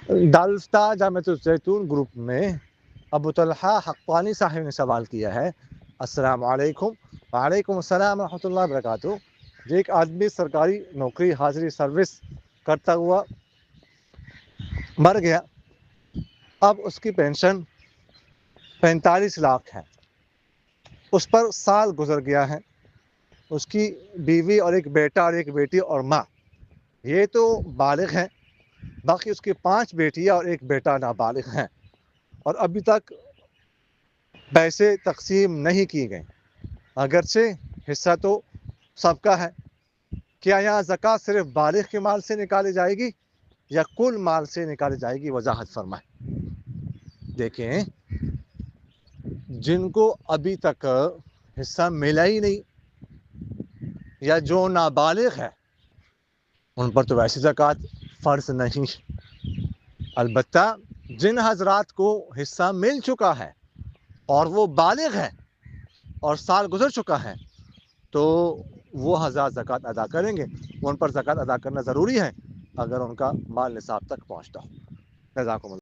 دارالفتہ Jamiatul الزیتون group میں ابو طلحہ حقانی صاحب نے سوال کیا ہے۔ السلام علیکم۔ وعلیکم السلام ورحمۃ اللہ وبرکاتہ۔ جو ایک آدمی سرکاری نوکری حاضری سروس کرتا ہوا مر گیا، اب اس کی پینشن 45 لاکھ ہے، اس پر سال گزر گیا ہے، اس کی بیوی اور ایک بیٹا اور ایک بیٹی اور ماں یہ تو بالغ ہیں، باقی اس کی 5 بیٹیاں اور ایک بیٹا نابالغ ہیں، اور ابھی تک پیسے تقسیم نہیں کیے گئے، اگرچہ حصہ تو سب کا ہے۔ کیا یہاں زکوٰۃ صرف بالغ کے مال سے نکالی جائے گی یا کل مال سے نکالی جائے گی؟ وضاحت فرمائیں۔ دیکھیں، جن کو ابھی تک حصہ ملا ہی نہیں یا جو نابالغ ہے ان پر تو ویسی زکوٰۃ فرض نہیں، البتہ جن حضرات کو حصہ مل چکا ہے اور وہ بالغ ہے اور سال گزر چکا ہے تو وہ حضرات زکوٰۃ ادا کریں گے، ان پر زکوٰۃ ادا کرنا ضروری ہے اگر ان کا مال نصاب تک پہنچتا ہو۔ جزاکم اللہ۔